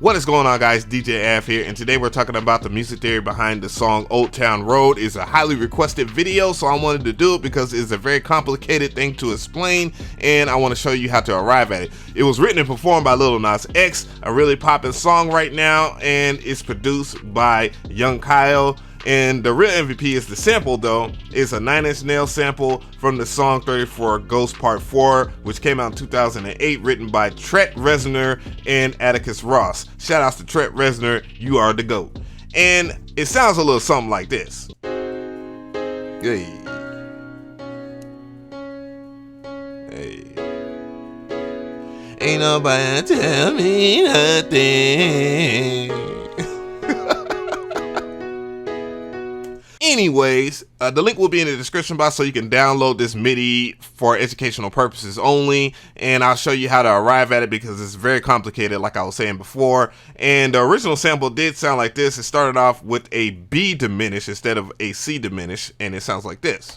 What is going on, guys? DJ Av here, and today we're talking about the music theory behind the song Old Town Road. It's a highly requested video, so I wanted to do it because it's a very complicated thing to explain, and I want to show you how to arrive at it. It was written and performed by Lil Nas X, a really popping song right now, and it's produced by Young Kyle. And the real MVP is the sample, though. It's a 9 Inch Nails sample from the song 34 Ghost Part 4, which came out in 2008, written by Trent Reznor and Atticus Ross. Shout outs to Trent Reznor, you are the GOAT. And it sounds a little something like this. Hey. Hey. Ain't nobody tell me nothing. Anyways, the link will be in the description box so you can download this MIDI for educational purposes only, and I'll show you how to arrive at it because it's very complicated, like I was saying before. And the original sample did sound like this. It started off with a B diminished instead of a C diminished, and it sounds like this.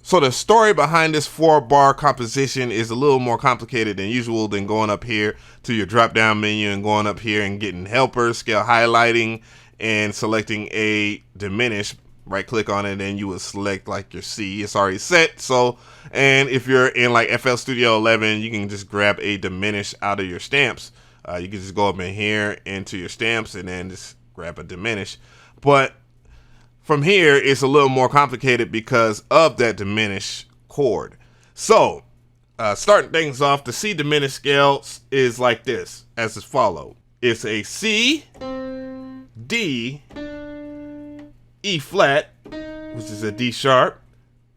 So the story behind this 4-bar composition is a little more complicated than usual than going up here to your drop down menu and going up here and getting helpers, scale highlighting, and selecting a diminish. Right click on it and you would select like your C. It's already set. So, and if you're in like FL Studio 11, you can just grab a diminish out of your stamps. You can just go up in here into your stamps and then just grab a diminish. But from here, it's a little more complicated because of that diminished chord. So, starting things off, the C diminished scale is like this, as is followed. It's a C, D, E flat, which is a D sharp,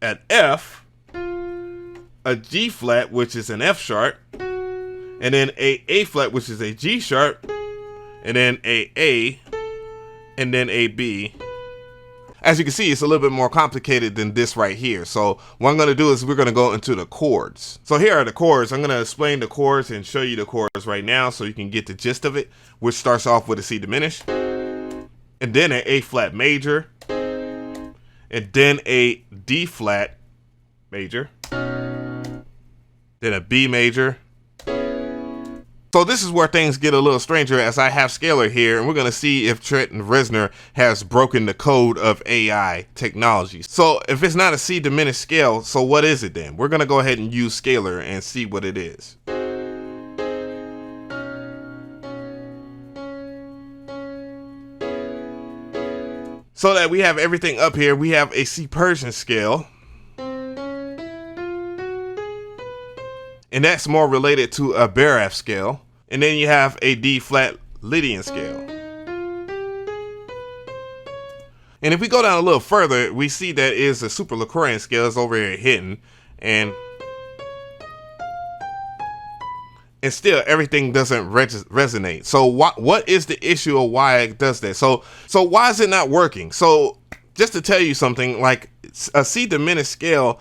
an F, a G flat, which is an F sharp, and then a flat, which is a G sharp, and then A, and then a B. As you can see, it's a little bit more complicated than this right here. So what I'm going to do is we're going to go into the chords. So here are the chords. I'm going to explain the chords and show you the chords right now so you can get the gist of it, which starts off with a C diminished, and then an A flat major, and then a D flat major, then a B major. So this is where things get a little stranger as I have Scalar here, and we're going to see if Trent Reznor has broken the code of AI technology. So if it's not a C diminished scale, so what is it then? We're going to go ahead and use Scalar and see what it is. So that we have everything up here, we have a C Persian scale. And that's more related to a Baraf scale. And then you have a D flat Lydian scale. And if we go down a little further, we see that is a Super Lacroix scale. It's over here hidden. And still everything doesn't resonate. So what is the issue of why it does that? So why is it not working? So just to tell you something, like a C diminished scale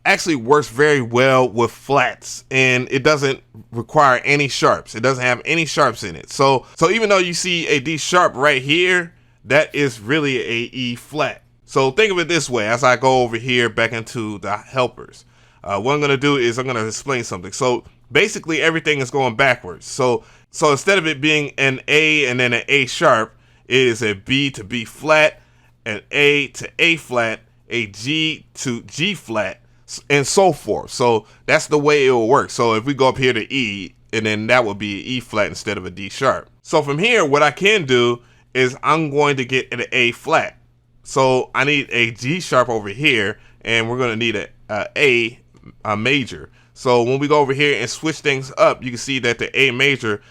actually works very well with flats, and it doesn't require any sharps. It doesn't have any sharps in it. So even though you see a D sharp right here, that is really a E flat. So think of it this way, as I go over here back into the helpers. What I'm going to do is I'm going to explain something. So basically everything is going backwards. So instead of it being an A and then an A sharp, it is a B to B flat, an A to A flat, a G to G flat, and so forth. So that's the way it will work. So if we go up here to E, and then that would be E flat instead of a D sharp. So from here, what I can do is I'm going to get an A flat. So I need a G sharp over here, and we're going to need a major. So when we go over here and switch things up, you can see that the A major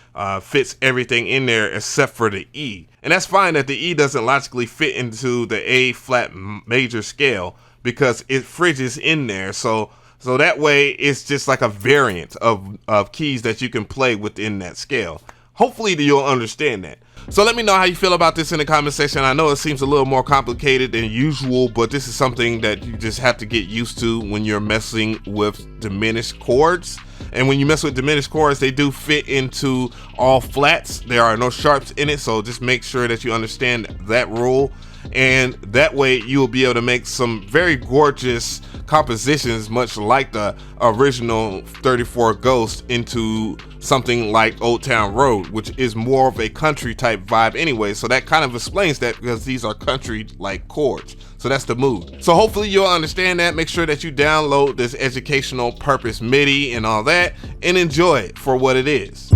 fits everything in there except for the E. And that's fine that the E doesn't logically fit into the A flat major scale because it fridges in there. So that way it's just like a variant of keys that you can play within that scale. Hopefully you'll understand that. So let me know how you feel about this in the comment section. I know it seems a little more complicated than usual, but this is something that you just have to get used to when you're messing with diminished chords. And when you mess with diminished chords, they do fit into all flats. There are no sharps in it, so just make sure that you understand that rule. And that way you will be able to make some very gorgeous compositions, much like the original 34 Ghost, into something like Old Town Road, which is more of a country type vibe anyway. So that kind of explains that, because these are country like chords. So that's the mood. So hopefully you'll understand that. Make sure that you download this educational purpose MIDI and all that, and enjoy it for what it is.